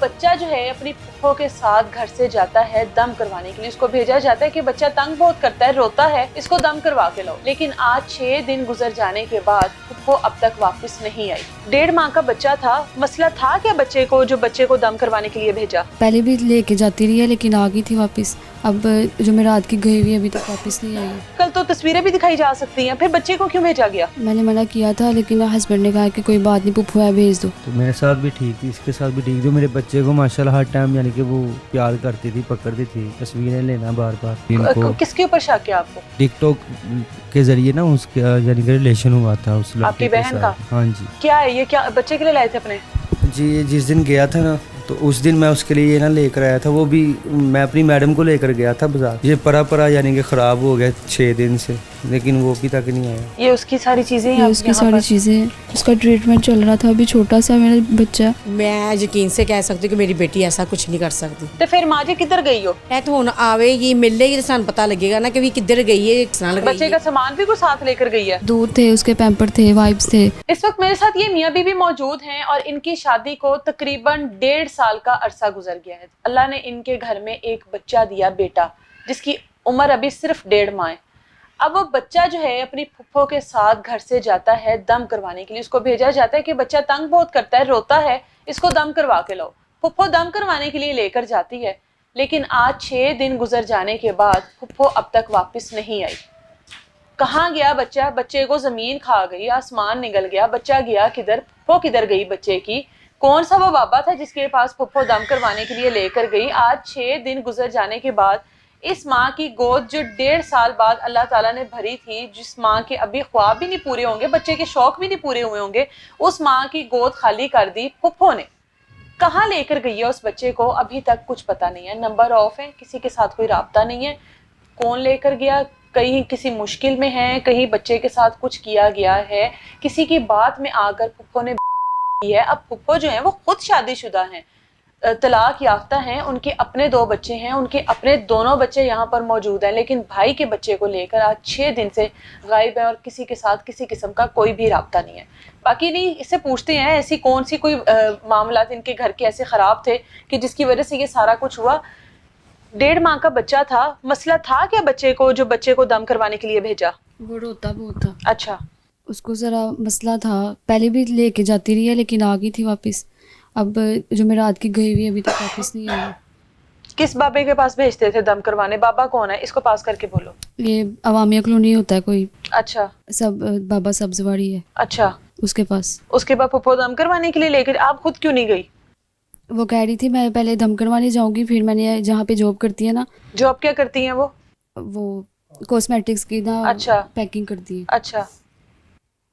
बच्चा जो है अपनी फुफ्फो के साथ घर से जाता है दम करवाने के लिए। उसको भेजा जाता है कि बच्चा तंग बहुत करता है, रोता है, इसको दम करवा के लाओ। लेकिन आज 6 दिन गुजर जाने के बाद फुफ्फो अब तक वापस नहीं आई। 1.5 माह का बच्चा था। मसला था क्या बच्चे को, जो बच्चे को दम करवाने के लिए भेजा? पहले भी लेके जाती रही है लेकिन आ गई थी वापस। अब जो मैं रात की गई हुई अभी तक वापस नहीं आई है। कल तो तस्वीरें भी दिखाई जा सकती हैं, फिर बच्चे को क्यों भेजा गया? मैंने मना किया था लेकिन हस्बैंड ने कहा कि कोई बात नहीं, पुप्पो है, भेज दो। तो मेरे साथ भी ठीक थी, इसके साथ भी ठीक थी। मेरे बच्चे को माशाल्लाह हर टाइम यानी कि वो प्यार करती थी, पकड़ती थी, तस्वीरें लेना बार बार। इनको किसके ऊपर शक है आपको? टिकटॉक के जरिए ना उसके यानी कि रिलेशन हुआ था उस लड़के आपकी के बहन का? साथ। हाँ जी। क्या है ये, क्या बच्चे के लिए लाए थे अपने? जी जिस दिन गया था ना तो उस दिन मैं उसके लिए ये ना लेकर आया था, वो भी मैं अपनी मैडम को लेकर गया था बाजार। ये परा यानी कि ख़राब हो गया 6 दिन से, लेकिन वो अभी तक नहीं आया। ये उसकी सारी चीजें ये उसकी सारी चीज़ें हैं। उसका ट्रीटमेंट चल रहा था, अभी छोटा सा मेरा बच्चा। मैं यकीन से कह सकती हूँ कि मेरी बेटी ऐसा कुछ नहीं कर सकती। तो फिर माँ जी किधर गई हो? है तो हुन आवेगी मिलेगी तो सानू पता लगेगा ना कि भी किधर गई है, किस नाल गई बच्चे है। का सामान भी कुछ साथ लेकर गई है? दूध थे, उसके पैम्पर थे, वाइप्स थे। इस वक्त मेरे साथ ये मियाँ बीवी मौजूद हैं और इनकी शादी को तकरीबन 1.5 साल का अरसा गुजर गया है। अल्लाह ने इनके घर में एक बच्चा दिया, बेटा, जिसकी उम्र अभी सिर्फ 1.5 माह है। अब वो बच्चा जो है अपनी फुफ्फो के साथ घर से जाता है दम करवाने के लिए। उसको भेजा जाता है कि बच्चा तंग बहुत करता है, रोता है, इसको दम करवा के लाओ। फुफ्फो दम करवाने के लिए लेकर जाती है, लेकिन आज 6 दिन गुजर जाने के बाद फुफ्फो अब तक वापस नहीं आई। कहाँ गया बच्चा? बच्चे को जमीन खा गई, आसमान निगल गया, बच्चा गया किधर? फुफ्फो किधर गई बच्चे की? कौन सा वो बाबा था जिसके पास फुफ्फो दम करवाने के लिए लेकर गई? आज 6 दिन गुजर जाने के बाद इस माँ की गोद जो 1.5 साल बाद अल्लाह ताला ने भरी थी, जिस माँ के अभी ख्वाब भी नहीं पूरे होंगे, बच्चे के शौक भी नहीं पूरे हुए होंगे, उस माँ की गोद खाली कर दी फुफ्फो ने। कहाँ लेकर गई है उस बच्चे को, अभी तक कुछ पता नहीं है। नंबर ऑफ है, किसी के साथ कोई राब्ता नहीं है। कौन लेकर गया? कहीं किसी मुश्किल में है, कहीं बच्चे के साथ कुछ किया गया है, किसी की बात में आकर फुफ्फो ने की है। अब फुफ्फो जो है वो खुद शादीशुदा हैं, तलाक याफ्ता हैं, उनके अपने 2 बच्चे हैं, उनके अपने दोनों बच्चे यहाँ पर मौजूद हैं, लेकिन भाई के बच्चे को लेकर आज 6 दिन से गायब है और किसी के साथ किसी किस्म का कोई भी राब्ता नहीं है। बाकी नहीं, इससे पूछते हैं ऐसी कौन सी कोई मामला इनके घर के ऐसे ख़राब थे कि जिसकी वजह से ये सारा कुछ हुआ। 1.5 माह का बच्चा था। मसला था क्या बच्चे को, जो बच्चे को दम करवाने के लिए भेजा? वो रोता बहुत था। अच्छा, उसको ज़रा मसला था, पहले भी लेके जाती रही है लेकिन आ गई थी वापस। अब जो मैं रात की गई हुई अभी तक वापस नहीं आई है। किस बाबे के पास भेजते थे दम करवाने? बाबा कौन है? इसको पास करके बोलो। ये अवामिया कॉलोनी होता है कोई, अच्छा सब बाबा सब्जवाड़ी है, अच्छा। उसके पास। उसके बाद फुफ्फो दम करवाने के लिए लेकर आप खुद क्यों नहीं गई? वो कह रही थी मैं पहले दम करवाने जाऊंगी, फिर मैंने जहाँ पे जॉब करती है ना, जॉब क्या करती हैं वो कॉस्मेटिक्स की ना अच्छा पैकिंग करती है, अच्छा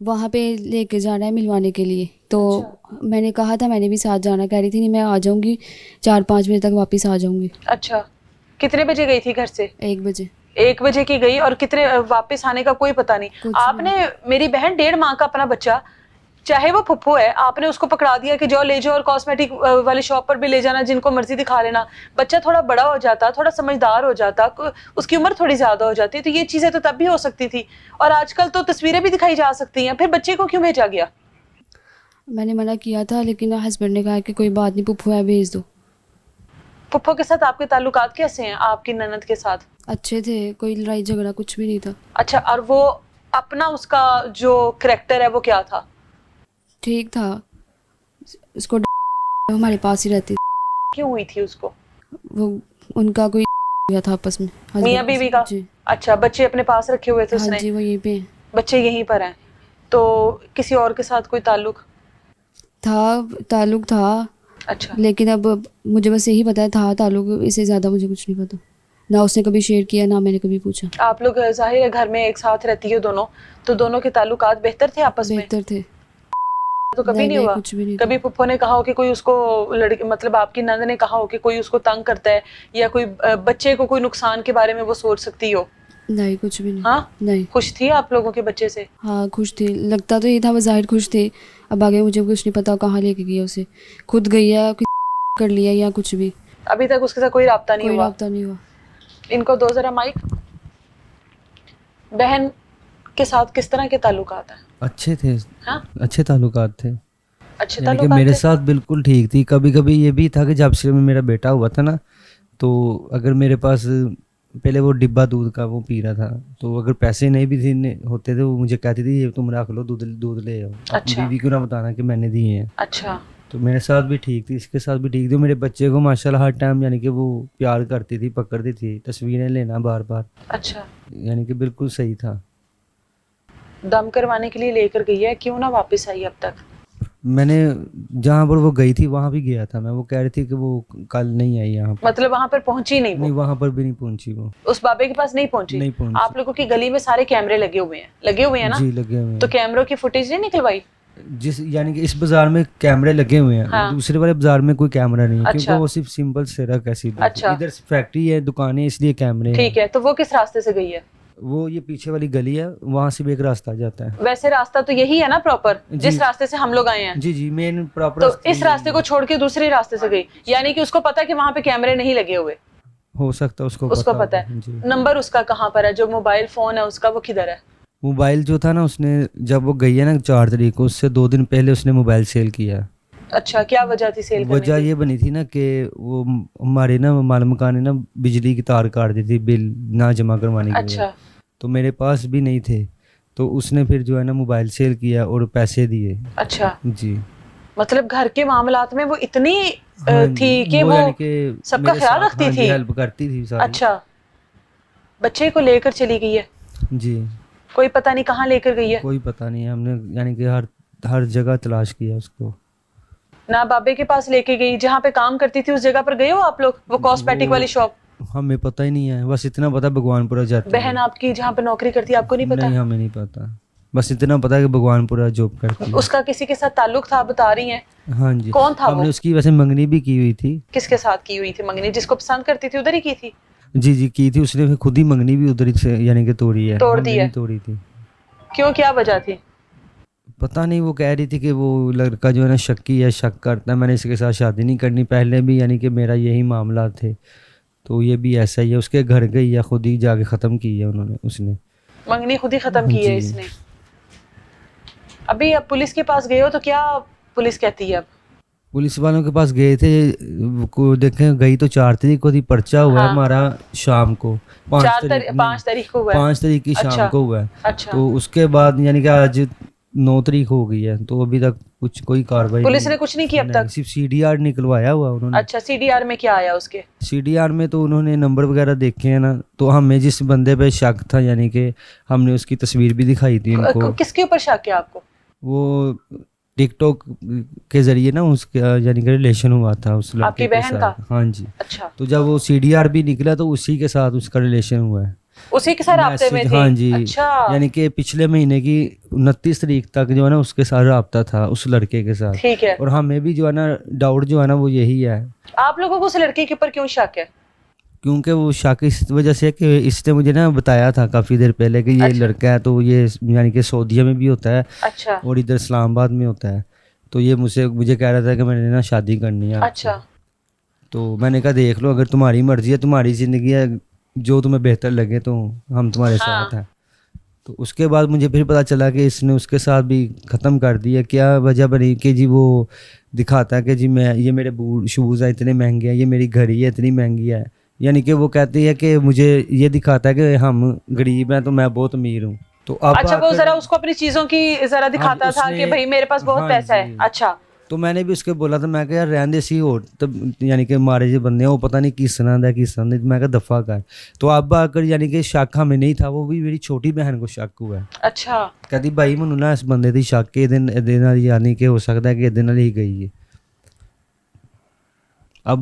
वहाँ पे लेके जाना है मिलवाने के लिए। तो मैंने कहा था मैंने भी साथ जाना, कह रही थी नहीं मैं आ जाऊंगी, 4-5 बजे तक वापस आ जाऊंगी। अच्छा। कितने बजे गई थी घर से? 1 बजे। 1 बजे की गई और कितने वापस आने का कोई पता नहीं। कुछ आपने, मेरी बहन 1.5 माह का अपना बच्चा, चाहे वो फुफ्फो है, आपने उसको पकड़ा दिया कि जाओ ले जाओ और कॉस्मेटिक वाली शॉप पर भी ले जाना, जिनको मर्जी दिखा लेना। बच्चा थोड़ा बड़ा हो जाता, थोड़ा समझदार हो जाता, उसकी उम्र थोड़ी ज्यादा हो जाती, तो ये चीजें तो तब भी हो सकती थी। और आजकल तो तस्वीरें भी दिखाई जा सकती हैं, फिर बच्चे को क्यों भेजा गया? मैंने मना किया था लेकिन हस्बैंड ने कहा कि कोई बात नहीं, पुप्पो है, भेज दो। फुफ्फो के साथ आपके ताल्लुकात कैसे हैं, आपकी ननद के साथ? अच्छे थे, कोई लड़ाई झगड़ा कुछ भी नहीं था। अच्छा, और वो अपना उसका जो करैक्टर है वो क्या था? ठीक था, उसको हमारे पास ही रहती। क्यों हुई थी उसको? वो उनका कोई हुआ था आपस में, मियाँ बीवी का? जी अच्छा, बच्चे अपने पास रखे हुए थे हाँ उसने? जी, वो यहीं पे हैं। बच्चे यहीं पर हैं, तो किसी और के साथ कोई ताल्लुक? ताल्लुक था, अच्छा। लेकिन अब मुझे बस यही पता है था ताल्लुक, इससे ज़्यादा मुझे कुछ नहीं पता। ना उसने कभी शेयर किया, ना मैंने कभी पूछा। आप लोग जाहिर है घर में एक साथ रहती है दोनों, तो दोनों के ताल्लुकात बेहतर थे आपस में? बेहतर थे। तो कभी नहीं हुआ? कुछ भी नहीं कभी फुफ्फो ने कहा हो कि कोई उसको लड़के, मतलब आपकी नंद ने कहा हो कि कोई उसको तंग करता है, या कोई बच्चे को कोई नुकसान के बारे में वो सोच सकती हो? नहीं, कुछ भी नहीं। हाँ, नहीं। खुश थी आप लोगों के बच्चे से? हाँ, खुश थी, लगता तो ये था, वो जाहिर खुश थे। अब आगे मुझे कुछ नहीं पता कहाँ लेके गया उसे, खुद गई है, कर लिया या कुछ भी। अभी तक उसके साथ कोई राब्ता नहीं कोई हुआ? राब्ता नहीं हुआ। इनको दो जरा माइक। बहन के साथ किस तरह के ताल्लुकात हैं? अच्छे थे। हाँ? अच्छे ताल्लुकात थे। अच्छा यानी कि ताल्लुकात मेरे थे? साथ बिल्कुल ठीक थी। कभी कभी ये भी था कि जब से मेरा बेटा हुआ था ना, तो अगर मेरे पास पहले वो डिब्बा दूध का वो पी रहा था, तो अगर पैसे नहीं भी होते थे, वो मुझे कहती थी ये तुम रख लो, दूध दूध ले आओ, अपनी अच्छा। बीवी को ना बताना कि मैंने दिए हैं। अच्छा तो मेरे साथ भी ठीक थी, इसके साथ भी ठीक थी। मेरे बच्चे को माशाल्लाह हर टाइम यानी कि वो प्यार करती थी, पकड़ती थी, तस्वीरें लेना बार बार, अच्छा। यानी कि बिल्कुल सही था। दम करवाने के लिए लेकर गई है, क्यों ना वापस आई अब तक? मैंने जहाँ पर वो गई थी वहाँ भी गया था मैं, वो कह रही थी कि वो कल नहीं आई यहाँ पर। मतलब वहां पर पहुंची नहीं नहीं, वो? वहाँ पर भी नहीं पहुंची वो। उस बाबे के पास नहीं पहुंची? नहीं पहुंची। आप लोगों की गली में सारे कैमरे लगे हुए हैं ना? जी लगे हुए तो हैं। कैमरों की फुटेज नहीं निकलवाई? जिस यानी कि इस बाजार में कैमरे लगे हुए हैं, हाँ। दूसरे वाले बाजार में कोई कैमरा नहीं है, अच्छा। क्योंकि वो सिर्फ सिंपल सड़क है सीधी। अच्छा। इधर फैक्ट्री है, दुकानें, इसलिए कैमरे हैं। ठीक है, तो वो किस रास्ते से गई है? वो ये पीछे वाली गली है, वहाँ से भी एक रास्ता जाता है। वैसे रास्ता तो यही है ना प्रॉपर, जी। जिस रास्ते से हम लोग आए हैं? जी जी, मेन प्रॉपर। तो इस रास्ते को छोड़ के दूसरे रास्ते से गई, यानी कि उसको पता है कि वहां पे कैमरे नहीं लगे हुए? हो सकता है उसको पता हो। है। जी। नंबर उसका कहाँ पर है? जो मोबाइल फोन है उसका, वो किधर है? मोबाइल जो था ना, उसने जब वो गई है ना 4 तारीख को, उससे 2 दिन पहले उसने मोबाइल सेल किया। अच्छा, क्या वजह थी सेल करने वजह की? ये बनी थी ना कि वो हमारे ना माल मकान ने ना बिजली की तार काट दी थी बिल ना जमा करवाने की वजह। अच्छा। तो मेरे पास भी नहीं थे, तो उसने फिर जो है ना मोबाइल सेल किया और पैसे दिए। अच्छा, जी। मतलब घर के मामलात में वो इतनी हाँ थी जी, कि वो यानी कि सबका मेरे ख्याल साथ, रखती हाँ जी, थी? हेल्प करती थी सारी। अच्छा, बच्चे को लेकर चली गई है? जी। कोई पता नहीं कहाँ लेकर गई है? कोई पता नहीं, हमने यानी कि हर हर जगह तलाश किया उसको। ना बाबे के पास लेके गई, जहाँ पे काम करती थी उस जगह पर गए हो आप लोग? वो कॉस्मेटिक वाली शॉप? हमें पता ही नहीं है, बस इतना पता भगवानपुरा जाती बहन है। आपकी जहाँ पे नौकरी करती है, आपको नहीं पता? नहीं, हमें नहीं पता, बस इतना पता है कि भगवानपुरा जॉब करती है। उसका किसी के साथ ताल्लुक था, बता रही हैं? हाँ जी। कौन था हमने वो? उसकी वैसे मंगनी भी की हुई थी। किसके साथ की हुई थी मंगनी? जिसको पसंद करती थी उधर ही की थी? जी जी, की थी उसने, फिर खुद ही मंगनी भी उधर ही से यानी कि तोड़ी है। तोड़ हमने दी है? नहीं तोड़ी थी। क्यों, क्या वजह थी? पता नहीं, वो कह रही थी कि वो लड़का जो है ना शक्की है, शक करता है, मैंने इसके साथ शादी नहीं करनी। पहले भी यानी कि मेरा यही मामला थे, तो ये भी ऐसा ही है। उसके घर गई है, खुद ही जाके ख़त्म की है उसने। मंगनी खुद ही खत्म की है जी। इसने? अभी अब पुलिस के पास गए हो तो क्या पुलिस कहती है अब? पुलिस वालों के पास गए थे, को देखें गई तो 4 तारीख को थी, पर्चा हुआ है हाँ। हमारा शाम को 5 तारीख को हुआ है? 5 तारीख की अच्छा। शाम को हुआ है। अच्छा, तो उसके बाद यानी कि आज 9 तारीख हो गई है, तो अभी तक कोई कार्रवाई पुलिस नहीं। ने कुछ नहीं किया अब नहीं, तक? सिर्फ CDR निकलवाया हुआ उन्होंने। अच्छा, सीडीआर में क्या आया उसके? CDR में तो उन्होंने नंबर वगैरह देखे हैं ना, तो हमें जिस बंदे पे शक था, यानी कि हमने उसकी तस्वीर भी दिखाई थी उनको। किसके ऊपर शक है आपको? वो टिकटॉक के जरिए ना उसके यानी कि रिलेशन हुआ था उस लड़के आपकी के बहन साथ। का? हाँ जी। अच्छा, तो जब वो CDR भी निकला तो उसी के साथ उसका रिलेशन हुआ है। उसी के साथ राब्ते में मैसेज, थे? हाँ जी। अच्छा, यानी कि पिछले महीने की 29 तारीख तक जो है ना उसके साथ रब्ता था उस लड़के के साथ। ठीक है। और हमें भी जो है ना डाउट जो है ना वो यही है। आप लोगों को उस लड़के के ऊपर क्यों शक है? क्योंकि वो शक इस वजह से कि इसने मुझे ना बताया था काफ़ी देर पहले कि ये अच्छा। लड़का है, तो ये यानी कि सऊदीया में भी होता है अच्छा। और इधर इस्लामाबाद में होता है। तो ये मुझे कह रहा था कि मैंने ना शादी करनी है आपसे। अच्छा, तो मैंने कहा देख लो, अगर तुम्हारी मर्जी है, तुम्हारी ज़िंदगी है, जो तुम्हें बेहतर लगे तो हम तुम्हारे हाँ। साथ हैं। तो उसके बाद मुझे फिर पता चला कि इसने उसके साथ भी ख़त्म कर दिया। क्या वजह बनी कि जी वो दिखाता है कि जी ये मेरे बूट शूज़ हैं इतने महंगे हैं, ये मेरी घड़ी है इतनी महंगी है। यानी कि वो कहती है कि मुझे ये दिखाता है कि हम गरीब हैं तो मैं बहुत अमीर हूँ। तो अब अच्छा, वो जरा उसको अपनी चीजों की जरा दिखाता था कि भाई मेरे पास बहुत हाँ पैसा है। जी। अच्छा, तो मैंने भी उसके बोला था, मैं कहा यार रहने दे सी हो, तब यानी कि हमारे जो बंदे हैं वो पता नहीं किस तरह दा किस तरह, मैं कहा दफ़ा कर। तो अब आकर यानी कि शक हमें नहीं था, वो भी मेरी छोटी बहन को शक हुआ है। अच्छा, कहती भाई मैनू ना इस बंदे दी शक के दिन यानी कि हो सकता है कि दिन ही गई है। अब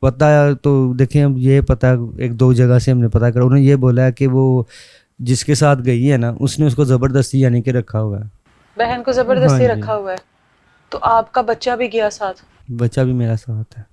पता तो देखें, अब ये पता 1-2 जगह से हमने पता करा, उन्होंने ये बोला है कि वो जिसके साथ गई है ना उसने उसको ज़बरदस्ती यानी कि रखा हुआ है। बहन को जबरदस्ती हाँ जी। रखा हुआ है। तो आपका बच्चा भी गया साथ? बच्चा भी मेरा साथ है।